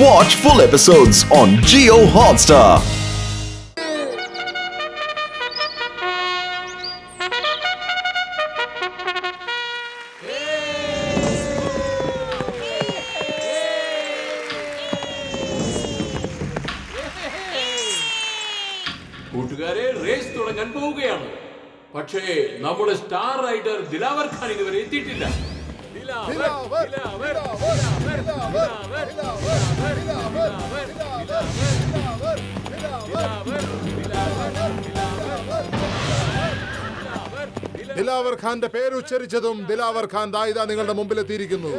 Watch full episodes on Jio Hotstar. കൂട്ടുകാരെ, raise തുടങ്ങാൻ പോവുകയാണ്. പക്ഷേ നമ്മുടെ സ്റ്റാർ റൈഡർ ദിലാവർ ഖാൻ ഇതുവരെ എത്തിയിട്ടില്ല. ദിലാവർ ഖാന്റെ പേര് ഉച്ചരിച്ചതും ദിലാവർ ഖാൻ ദായിദ നിങ്ങളുടെ മുമ്പിൽ എത്തിയിരിക്കുന്നു.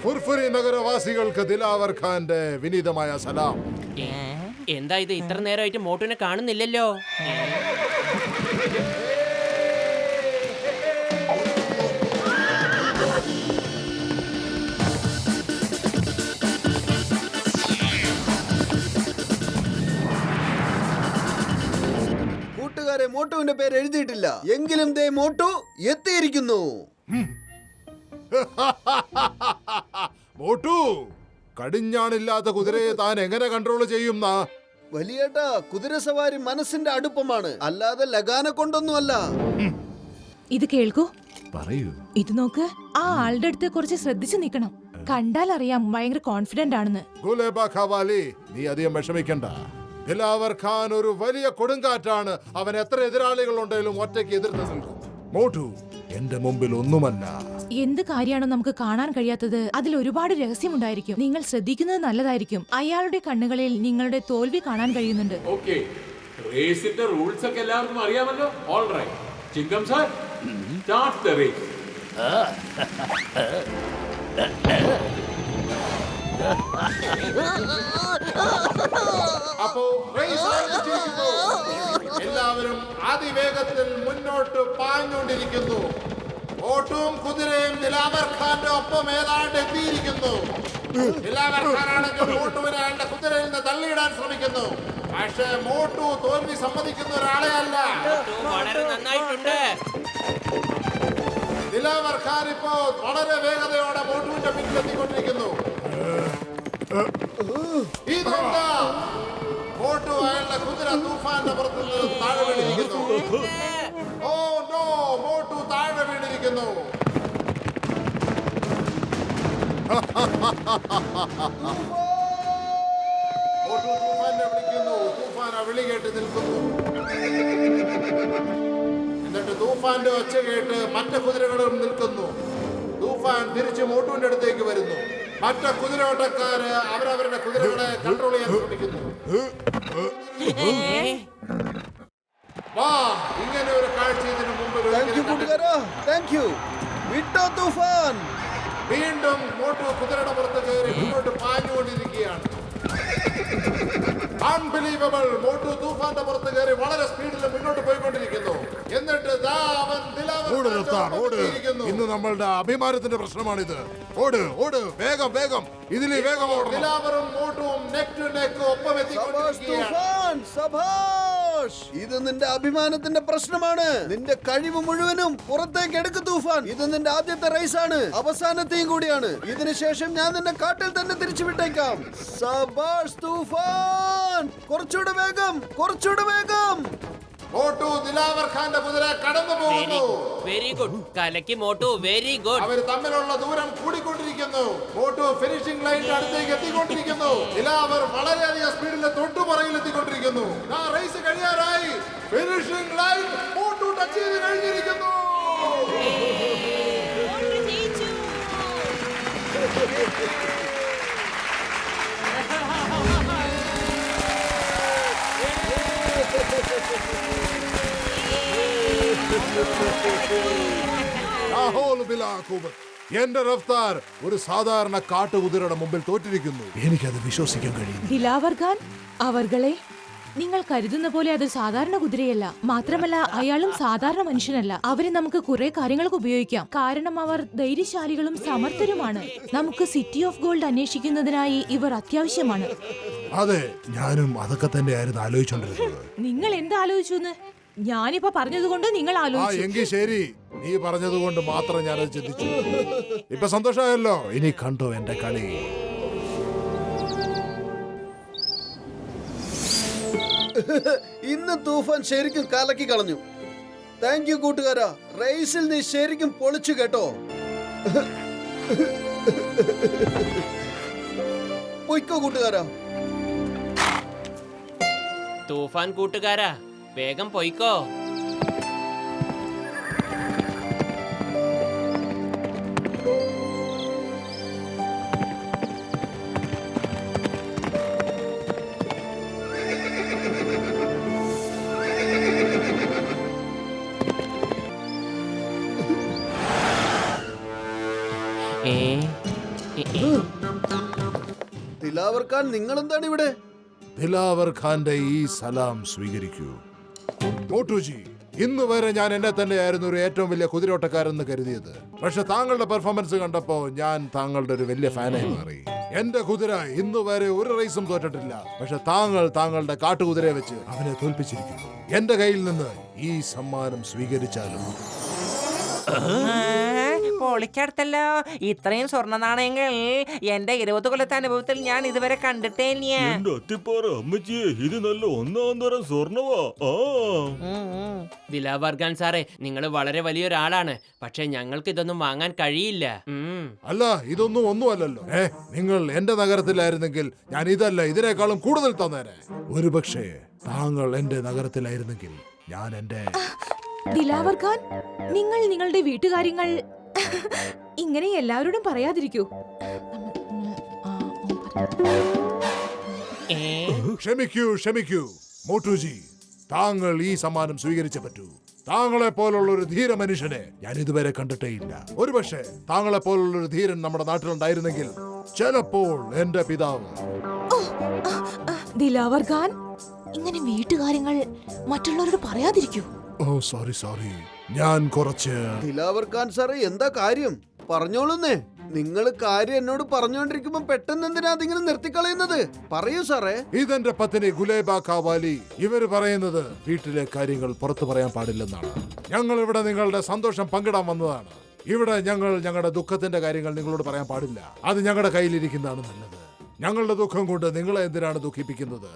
ഫുർഫുരി നഗരവാസികൾക്ക് ദിലാവർ ഖാന്റെ വിനീതമായ സലാം. എന്താ ഇത്, ഇത്ര നേരമായിട്ട് മോട്ടുവിനെ കാണുന്നില്ലല്ലോ? കൂട്ടുകാരെ, മോട്ടുവിന്റെ പേര് എഴുതിയിട്ടില്ല എങ്കിലും ദേ മോട്ടു എത്തിയിരിക്കുന്നു. മോട്ടു, കടിഞ്ഞാണില്ലാത്ത കുതിരയെ താൻ എങ്ങനെ കൺട്രോൾ ചെയ്യുന്ന? വലിയേട്ടാ, കുതിരസവാരി മനസ്സിന്റെ അടുപ്പമാണ്, അല്ലാതെ ലഗാനെ കൊണ്ടൊന്നുമല്ല. ഇത് കേൾക്കൂ, പറയൂ. ഇത് നോക്ക്. ആ ആളുടെ അടുത്ത് കുറച്ച് ശ്രദ്ധിച്ചു നിൽക്കണം. കണ്ടാൽ അറിയാം ഭയങ്കര കോൺഫിഡന്റ് ആണെന്ന്. ഗുലേബ ഖവാലി, നീ അധികം വിഷമിക്കണ്ട. ദിലാവർ ഖാൻ ഒരു വലിയ കൊടുങ്കാറ്റാണ്. അവൻ എത്ര എതിരാളികളുണ്ടെങ്കിലും ഒറ്റയ്ക്ക് എതിർത്ത് നിൽക്കും. മോട്ടു എന്റെ മുമ്പിൽ ഒന്നുമല്ല. എന്ത് കാര്യമാണോ നമുക്ക് കാണാൻ കഴിയാത്തത്, അതിൽ ഒരുപാട് രഹസ്യമുണ്ടായിരിക്കും. നിങ്ങൾ ശ്രദ്ധിക്കുന്നത് നല്ലതായിരിക്കും. അയാളുടെ കണ്ണുകളിൽ നിങ്ങളുടെ തോൽവി കാണാൻ കഴിയുന്നുണ്ട്. ഓക്കേ, റേസിന്റെ റൂൾസ് ഒക്കെ എല്ലാവർക്കും അറിയാമല്ലോ. All right, Chingam sir, start the race. അപ്പോ റേസ് ആരംഭിച്ചിരിക്കുന്നു. എല്ലാവരും അതിവേഗത്തിൽ മുന്നോട്ട് പാഞ്ഞുകൊണ്ടിരിക്കുന്നു. ഓട്ടും കുതിരയും ദിലാവർ ഖാന്റെ ഒപ്പം ഏതാണ്ട് എത്തിയിരിക്കുന്നു. ദിലാവർ ഖാനാണെങ്കിൽ മോട്ടുവിനെ അയാളുടെ കുതിരയിൽ നിന്ന് തള്ളിയിടാൻ ശ്രമിക്കുന്നു. പക്ഷേ മോട്ടു തോൽവി സമ്മതിക്കുന്ന ഒരാളെ അല്ല. വളരെ നന്നായിട്ടുണ്ട്. ദിലാവർ ഖാൻ ഇപ്പോ വളരെ വേഗതയോടെ മോട്ടുവിന്റെ പിന്നിലെത്തിക്കൊണ്ടിരിക്കുന്നു. ഇതെന്താ? മോട്ടു അയാളുടെ കുതിര തൂഫാന്റെ പുറത്ത് നിന്ന് താഴെ വീണിരിക്കുന്നു. ഓ നോ, മോട്ടു താഴെ വീണിരിക്കുന്നു. മോട്ടു തൂഫാനെ വിളിക്കുന്നു. തൂഫാൻ ആ വിളി കേട്ട് നിൽക്കുന്നു. എന്നിട്ട് തൂഫാന്റെ ഒച്ച കേട്ട് മറ്റു കുതിരകളും നിൽക്കുന്നു. തൂഫാൻ തിരിച്ച് മോട്ടുവിന്റെ അടുത്തേക്ക് വരുന്നു. മറ്റു കുതിരോട്ടക്കാര് അവരവരുടെ കുതിരകളെ കൺട്രോൾ ചെയ്യാൻ ശ്രമിക്കുന്നു. വാ, ഇങ്ങനെ ഒരു കാഴ്ച ഇതിനു മുമ്പ് താങ്ക് യു കൂട്ടുകാരാ, താങ്ക് യു. വിട്ടോ തൂഫാൻ. വീണ്ടും മോട്ടു കുതിരയുടെ പുറത്ത് കയറി മുന്നോട്ട് പാഞ്ഞുകൊണ്ടിരിക്കുകയാണ്. അൺബിലീവബിൾ. മോട്ടു തൂഫാന്റെ പുറത്ത് കയറി വളരെ സ്പീഡിൽ മുന്നോട്ട് പോയിക്കൊണ്ടിരിക്കുന്നു. എന്നിട്ട് ദാ അവൻ ഇന്ന് നമ്മളുടെ അഭിമാനത്തിന്റെ പ്രശ്നമാണിത്. ഓട് ഓട്, വേഗം വേഗം, ഇതിൽ വേഗം ഓടണം. ദിലാവറും മോട്ടുവും നെക്ക് ടു നെക്ക് ഒപ്പം എത്തിക്കൊണ്ടിരിക്കുകയാണ്. ഇത് നിന്റെ അഭിമാനത്തിന്റെ പ്രശ്നമാണ്. നിന്റെ കഴിവ് മുഴുവനും പുറത്തേക്ക് എടുക്ക് തൂഫാൻ. ഇത് നിന്റെ ആദ്യത്തെ റേസ് ആണ്, അവസാനത്തെയും കൂടിയാണ്. ഇതിനുശേഷം ഞാൻ നിന്നെ കാട്ടിൽ തന്നെ തിരിച്ചു വിട്ടേക്കാം. സബാഷ് തൂഫാൻ, കുറച്ചുകൂടെ വേഗം, കുറച്ചുകൂടെ വേഗം. മോട്ടു ദിലാവർ ഖാന്റെ കുതിര കടന്നു പോകുന്നു. വെരി ഗുഡ്, കലക്കി മോട്ടു, വെരി ഗുഡ്. അവർ തമ്മിലുള്ള ദൂരം കൂടിക്കൊണ്ടിരിക്കുന്നു. മോട്ടു ഫിനിഷിംഗ് ലൈനിന്റെ അടുത്തേക്ക് എത്തിക്കൊണ്ടിരിക്കുന്നു. ദിലാവർ വളരെയധികം സ്പീഡിൽ തൊട്ടുപുറകിൽ എത്തിക്കൊണ്ടിരിക്കുന്നു. റേസ് കഴിയാറായി. ഫിനിഷിംഗ് ലൈൻ മോട്ടു ടച്ച് ചെയ്ത് കഴിഞ്ഞിരിക്കുന്നു. എന്റെ റഫ്താർ ഒരു സാധാരണ കാട്ടുകുതിരയുടെ മുമ്പിൽ തോറ്റിരിക്കുന്നു. എനിക്കത് വിശ്വസിക്കാൻ കഴിയും. ദിലാവർ ഖാൻ അവർകളെ, നിങ്ങൾ കരുതുന്ന പോലെ അത് സാധാരണ കുതിരയല്ല. മാത്രമല്ല അയാളും സാധാരണ മനുഷ്യനല്ല. അവരെ നമുക്ക് കുറെ കാര്യങ്ങൾക്ക് ഉപയോഗിക്കാം. കാരണം അവർ ധൈര്യശാലികളും സമർത്ഥരുമാണ്. നമുക്ക് സിറ്റി ഓഫ് ഗോൾഡ് അന്വേഷിക്കുന്നതിനായി ഇവർ അത്യാവശ്യമാണ്. അതെ, ഞാനും അതൊക്കെ തന്നെയായിരുന്നു ആലോചിച്ചോണ്ടിരുന്നത്. നിങ്ങൾ എന്താ ആലോചിച്ചു? ഞാനിപ്പോ പറഞ്ഞതുകൊണ്ട് നിങ്ങൾ ആലോചിച്ചു. എങ്കിൽ ശരി, നീ പറഞ്ഞതുകൊണ്ട് മാത്രം ഞാനത് ചിന്തിച്ചു. ഇപ്പൊ സന്തോഷമായല്ലോ. ഇനി കണ്ടോ എന്റെ കളി. ഇന്ന് തൂഫാൻ ശരിക്കും കലക്കി കളഞ്ഞു. താങ്ക് യു കൂട്ടുകാരാ. റേസിൽ നീ ശരിക്കും പൊളിച്ചു കേട്ടോ. പൊയ്ക്കോ കൂട്ടുകാരാ. തൂഫാൻ കൂട്ടുകാരാ, വേഗം പൊയ്ക്കോ. ദിലാവർ ഖാൻ, നിങ്ങൾ എന്താണ് ഇവിടെ? ദിലാവർ ഖാന്റെ ഈ സലാം സ്വീകരിക്കൂ. മോട്ടുജി, ഇന്ന് വരെ ഞാൻ എന്നെ തന്നെയായിരുന്നു ഒരു ഏറ്റവും വലിയ കുതിരോട്ടക്കാരെന്ന് കരുതിയത്. പക്ഷെ താങ്കളുടെ പെർഫോമൻസ് കണ്ടപ്പോ ഞാൻ താങ്കളുടെ ഒരു വലിയ ഫാനായി മാറി. എന്റെ കുതിര ഇന്ന് വരെ ഒരു റേസും തോറ്റിട്ടില്ല. പക്ഷെ താങ്കൾ താങ്കളുടെ കാട്ടുകുതിരയെ വെച്ച് അവനെ തോൽപ്പിച്ചിരിക്കുന്നു. എന്റെ കയ്യിൽ നിന്ന് ഈ സമ്മാനം സ്വീകരിച്ചാലും. പൊളിക്കടുത്തല്ലോ. ഇത്രയും സ്വർണ്ണ നാണയങ്ങൾ എന്റെ 20 കൊല്ലത്തെ അനുഭവത്തിൽ ഞാൻ ഇതുവരെ കണ്ടിട്ടേ ഇല്ല. ഇത് നല്ല ഒന്നാം തരം സ്വർണ്ണവാ. ദിലാവർ ഖാൻ സാറേ, നിങ്ങൾ വളരെ വലിയൊരാളാണ്. പക്ഷെ ഞങ്ങൾക്ക് ഇതൊന്നും വാങ്ങാൻ കഴിയില്ല. അല്ല, ഇതൊന്നും ഒന്നുമല്ലല്ലോ. നിങ്ങൾ എന്റെ നഗരത്തിലായിരുന്നെങ്കിൽ ഞാൻ ഇതല്ല ഇതിനേക്കാളും കൂടുതൽ തന്നേനെ. ഒരുപക്ഷെ താങ്കൾ എന്റെ നഗരത്തിലായിരുന്നെങ്കിൽ ഞാൻ എന്റെ ദിലാവർ ഖാൻ, നിങ്ങൾ നിങ്ങളുടെ വീട്ടുകാര്യങ്ങൾ ഇങ്ങനെ എല്ലാവരോടും പറയാതിരിക്കൂ. ക്ഷമിക്കൂ മോട്ടുജി. താങ്കൾ ഈ സമ്മാനം സ്വീകരിച്ചേ പറ്റൂ. താങ്കളെ പോലുള്ള ഒരു ധീര മനുഷ്യനെ ഞാൻ ഇതുവരെ കണ്ടിട്ടേയില്ല. ഒരുപക്ഷെ താങ്കളെ പോലുള്ള ഒരു ധീരൻ നമ്മുടെ നാട്ടിലുണ്ടായിരുന്നെങ്കിൽ ചിലപ്പോൾ എന്റെ പിതാവ്. ദിലാവർ ഖാൻ, ഇങ്ങനെ വീട്ടുകാര്യങ്ങൾ മറ്റുള്ളവരോട് പറയാതിരിക്കൂ. ഓ സോറി, ഞാൻ കുറച്ച്. ദിലാവർ ഖാൻ സാറേ, എന്താ കാര്യം? പറഞ്ഞോളൂന്നേ. നിങ്ങൾ കാര്യം എന്നോട് പറഞ്ഞുകൊണ്ടിരിക്കുമ്പോ പെട്ടെന്ന് എന്തിനാ അതിങ്ങനെ നിർത്തിക്കളയുന്നത്? പറയൂ സാറേ. ഇതെന്റെ പത്നി ഗുലേബ കാവാലി. ഇവര് പറയുന്നത് വീട്ടിലെ കാര്യങ്ങൾ പുറത്തു പറയാൻ പാടില്ലെന്നാണ്. ഞങ്ങൾ ഇവിടെ നിങ്ങളുടെ സന്തോഷം പങ്കിടാൻ വന്നതാണ്. ഇവിടെ ഞങ്ങൾ ഞങ്ങളുടെ ദുഃഖത്തിന്റെ കാര്യങ്ങൾ നിങ്ങളോട് പറയാൻ പാടില്ല. അത് ഞങ്ങളുടെ കയ്യിലിരിക്കുന്നതാണ് നല്ലത്. ഞങ്ങളുടെ ദുഃഖം കൊണ്ട് നിങ്ങളെ എന്തിനാണ് ദുഃഖിപ്പിക്കുന്നത്?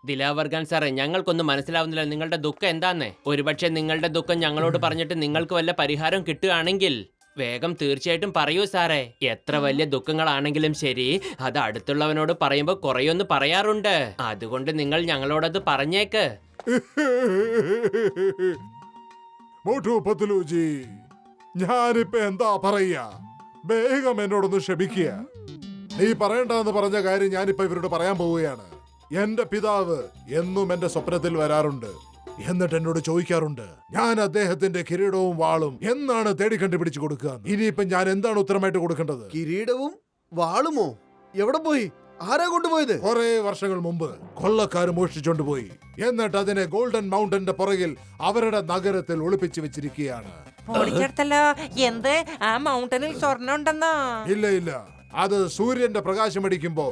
ദിലാവർ ഖാൻ സാറേ, ഞങ്ങൾക്കൊന്നും മനസ്സിലാവുന്നില്ല നിങ്ങളുടെ ദുഃഖം എന്താന്നേ. ഒരുപക്ഷെ നിങ്ങളുടെ ദുഃഖം ഞങ്ങളോട് പറഞ്ഞിട്ട് നിങ്ങൾക്ക് വല്ല പരിഹാരം കിട്ടുകയാണെങ്കിൽ വേഗം തീർച്ചയായിട്ടും പറയൂ സാറേ. എത്ര വലിയ ദുഃഖങ്ങളാണെങ്കിലും ശരി, അത് അടുത്തുള്ളവനോട് പറയുമ്പോൾ കുറയൊന്ന് പറയാറുണ്ട്. അതുകൊണ്ട് നിങ്ങൾ ഞങ്ങളോടത് പറഞ്ഞേക്ക്. മോട്ടു പത്ലൂജി, ഞാനിപ്പോ എന്താ പറയാ? വേഗം എന്നോടൊന്ന് ക്ഷമിക്കുക. നീ പറയണ്ടെന്ന് പറഞ്ഞ കാര്യം ഞാനിപ്പോ ഇവരോട് പറയാൻ പോവുകയാണ്. എന്റെ പിതാവ് എന്നും എന്റെ സ്വപ്നത്തിൽ വരാറുണ്ട്. എന്നിട്ട് എന്നോട് ചോദിക്കാറുണ്ട്, ഞാൻ അദ്ദേഹത്തിന്റെ കിരീടവും വാളും എന്നാണ് തേടി കണ്ടുപിടിച്ചു കൊടുക്കുക. ഇനിയിപ്പൊ ഞാൻ എന്താണ് ഉത്തരമായിട്ട് കൊടുക്കേണ്ടത്? കിരീടവും വാളുമോ? എവിടെ പോയി? ആരാ കൊണ്ടുപോയത്? കുറെ വർഷങ്ങൾ മുമ്പ് കൊള്ളക്കാർ മോഷ്ടിച്ചോണ്ട് പോയി. എന്നിട്ട് അതിനെ ഗോൾഡൻ മൗണ്ടന്റെ പുറകിൽ അവരുടെ നഗരത്തിൽ ഒളിപ്പിച്ചു വെച്ചിരിക്കുകയാണ്. പൊളിക്കടുത്തല്ലോ. എന്ത്? ആ മൗണ്ടനിൽ സ്വർണ്ണം ഉണ്ടെന്നോ? ഇല്ല, അത് സൂര്യന്റെ പ്രകാശമടിക്കുമ്പോ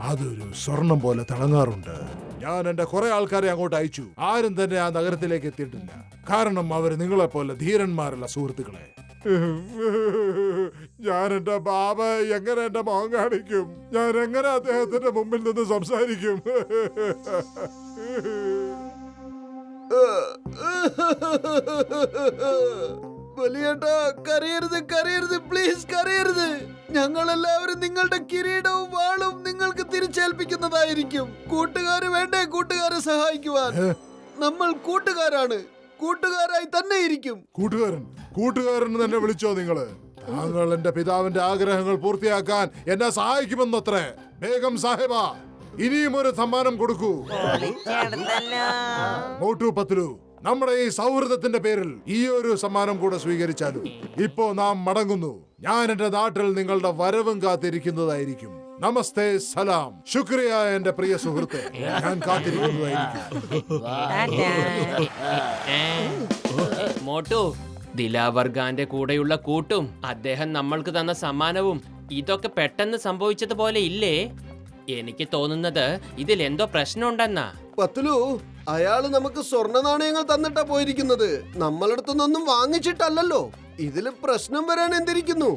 അതൊരു സ്വർണം പോലെ തിളങ്ങാറുണ്ട്. ഞാൻ എന്റെ കുറെ ആൾക്കാരെ അങ്ങോട്ട് അയച്ചു. ആരും തന്നെ ആ നഗരത്തിലേക്ക് എത്തിയിട്ടില്ല. കാരണം അവർ നിങ്ങളെ പോലെ ധീരന്മാരല്ല സുഹൃത്തുക്കളെ. ഞാൻ എന്റെ ബാബ എങ്ങനെ എന്റെ മോൻ കാണിക്കും? ഞാൻ എങ്ങനെ അദ്ദേഹത്തിന്റെ മുമ്പിൽ നിന്ന് സംസാരിക്കും? വലിയേട്ടാ, കരയരുത് പ്ലീസ്, കരയരുത്. ഞങ്ങളെല്ലാവരും നിങ്ങളുടെ കിരീടവും വാളും നിങ്ങൾക്ക് തിരിച്ചേൽപ്പിക്കുന്നതായിരിക്കും. കൂട്ടുകാര് വേണ്ടേ കൂട്ടുകാരെ സഹായിക്കുവാൻ? നമ്മൾ കൂട്ടുകാരാണ്, കൂട്ടുകാരായി തന്നെ ഇരിക്കും. കൂട്ടുകാരൻ തന്നെ വിളിച്ചോ നിങ്ങള്? താങ്കൾ എന്റെ പിതാവിന്റെ ആഗ്രഹങ്ങൾ പൂർത്തിയാക്കാൻ എന്നെ സഹായിക്കുമെന്നത്രേ. ബേഗം സാഹിബ, ഇനിയും ഒരു സമ്മാനം കൊടുക്കൂ. മോട്ടു പത്ലു, നമ്മുടെ ഈ സൗഹൃദത്തിന്റെ പേരിൽ ഈ ഒരു സമ്മാനം കൂടെ സ്വീകരിച്ചാലും. ഇപ്പോ നാം മടങ്ങുന്നു. ഞാൻ എന്റെ നാട്ടിൽ നിങ്ങളുടെ വരവും കാത്തിരിക്കുന്നതായിരിക്കും. നമസ്തേ, സലാം, ശുക്രിയ എന്റെ പ്രിയ സുഹൃത്തെ. ഞാൻ കാത്തിരിക്കുന്നതായിരിക്കും. മോട്ടു, ദിലാവർ ഖാന്റെ കൂടെയുള്ള കൂട്ടും അദ്ദേഹം നമ്മൾക്ക് തന്ന സമ്മാനവും ഇതൊക്കെ പെട്ടെന്ന് സംഭവിച്ചതുപോലെ ഇല്ലേ? എനിക്ക് തോന്നുന്നത് ഇതിൽ എന്തോ പ്രശ്നമുണ്ടെന്നാ. പത്ലു, അയാള് നമുക്ക് സ്വർണ്ണ നാണയങ്ങൾ തന്നിട്ടാ പോയിരിക്കുന്നത്. നമ്മളടുത്തുനിന്നൊന്നും വാങ്ങിച്ചിട്ടല്ലല്ലോ. ഇതില് പ്രശ്നം വരാൻ എന്തിരിക്കുന്നു?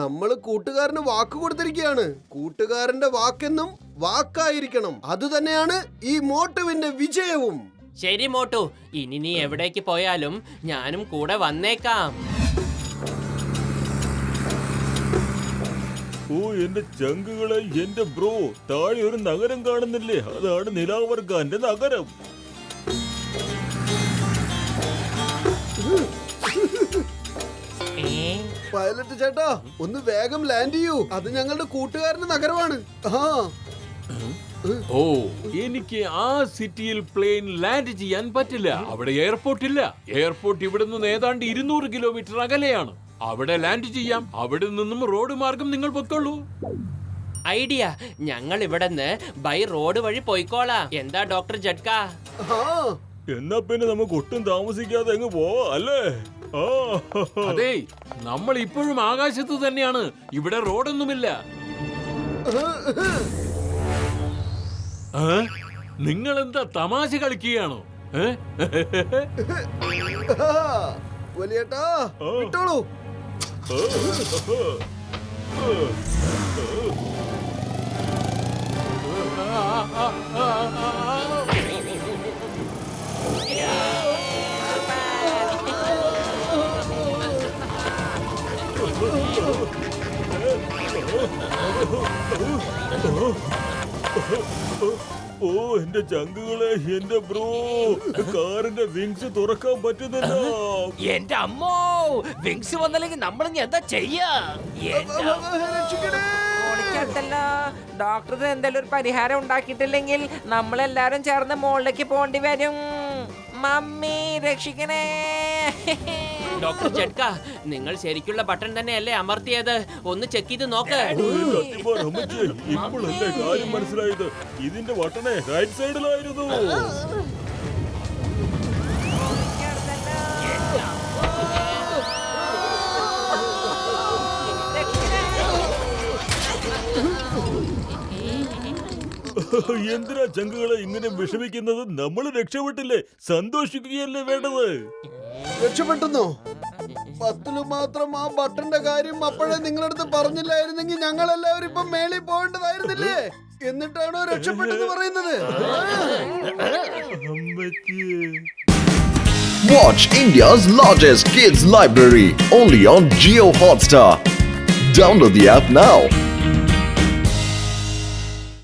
നമ്മള് കൂട്ടുകാരന് വാക്ക് കൊടുത്തിരിക്കുകയാണ്. കൂട്ടുകാരന്റെ വാക്കെന്നും വാക്കായിരിക്കണം. അത് തന്നെയാണ് ഈ മോട്ടുവിന്റെ വിജയവും. ശരി മോട്ടു, ഇനി നീ എവിടേക്ക് പോയാലും ഞാനും കൂടെ വന്നേക്കാം. ഓ എന്റെ ചങ്കുകളെ, എന്റെ ബ്രോ, താഴെ ഒരു നഗരം കാണുന്നില്ലേ? അതാണ് നിലാവർക്കാന്റെ നഗരം. പൈലറ്റ് ചേട്ടാ, ഒന്ന് വേഗം ലാൻഡ് ചെയ്യൂ. അത് ഞങ്ങളുടെ കൂട്ടുകാരന്റെ നഗരമാണ്. ഓ, എനിക്ക് ആ സിറ്റിയിൽ പ്ലെയിൻ ലാൻഡ് ചെയ്യാൻ പറ്റില്ല. അവിടെ എയർപോർട്ട് ഇല്ല. എയർപോർട്ട് ഇവിടെ നിന്ന് ഏതാണ്ട് 200 കിലോമീറ്റർ അകലെയാണ്. അവിടെ ലാൻഡ് ചെയ്യാം. അവിടെ നിന്നും റോഡ് മാർഗം നിങ്ങൾ പൊയ്ക്കൊള്ളൂ. ഐഡിയ, ഞങ്ങൾ ഇവിടെന്ന് ബൈ റോഡ് വഴി പോയിക്കോളാം. എന്താ ഡോക്ടർ ജഡ്ക? എന്നാ പിന്നെ നമുക്ക് ഒട്ടും താമസിക്കാതെ അങ്ങ് പോവാ അല്ലേ? അതെ, നമ്മൾ ഇപ്പോഴും ആകാശത്ത് തന്നെയാണ്. ഇവിടെ റോഡൊന്നുമില്ല. നിങ്ങൾ എന്താ തമാശ കളിക്കുകയാണോ? വലിയേട്ടാ, വിട്ടോളൂ. ഓ എന്റെ ചങ്കുകളെ, എന്റെ ബ്രോ, കാറിന്റെ വിങ്സ് തുറക്കാൻ പറ്റുന്നില്ല. എന്റെ അമ്മോ, വിങ്സ് വന്നില്ലെങ്കിൽ നമ്മൾ എന്താ ചെയ്യാ? ഡോക്ടർ എന്തെങ്കിലും ഒരു പരിഹാരം ഉണ്ടാക്കിയിട്ടില്ലെങ്കിൽ നമ്മളെല്ലാരും ചേർന്ന് മുകളിലേക്ക് പോണ്ടി വരും. മമ്മി രക്ഷിക്കണേ. ഡോക്ടർ ജഡ്ക, നിങ്ങൾ ശരിക്കുള്ള ബട്ടൺ തന്നെയല്ലേ അമർത്തിയത്? ഒന്ന് ചെക്ക് ചെയ്ത് നോക്ക്. ഇപ്പോഴല്ലേ കാര്യം മനസ്സിലായത്? ഇതിന്റെ ബട്ടണേ റൈറ്റ് സൈഡിലായിരുന്നു. എന്തിനാ ചങ്കുകളെ ഇങ്ങനെ വിഷമിക്കുന്നത്? നമ്മൾ രക്ഷപ്പെട്ടില്ലേ? സന്തോഷിക്കുകയല്ലേ വേണ്ടത്? രക്ഷപ്പെട്ടെന്നോ? 10 മാത്രം ആ ബട്ടന്റെ കാര്യം അപ്പോഴേ നിങ്ങളടുത്ത് പറഞ്ഞില്ലായിരുന്നെങ്കിൽ ഞങ്ങൾ എല്ലാവരും ഇപ്പൊ മേളിൽ പോകേണ്ടതായിരുന്നില്ലേ? എന്നിട്ടാണോ രക്ഷപ്പെട്ടെന്ന് പറയുന്നത്? Watch India's largest kids library only on Jio Hotstar. Download the app now.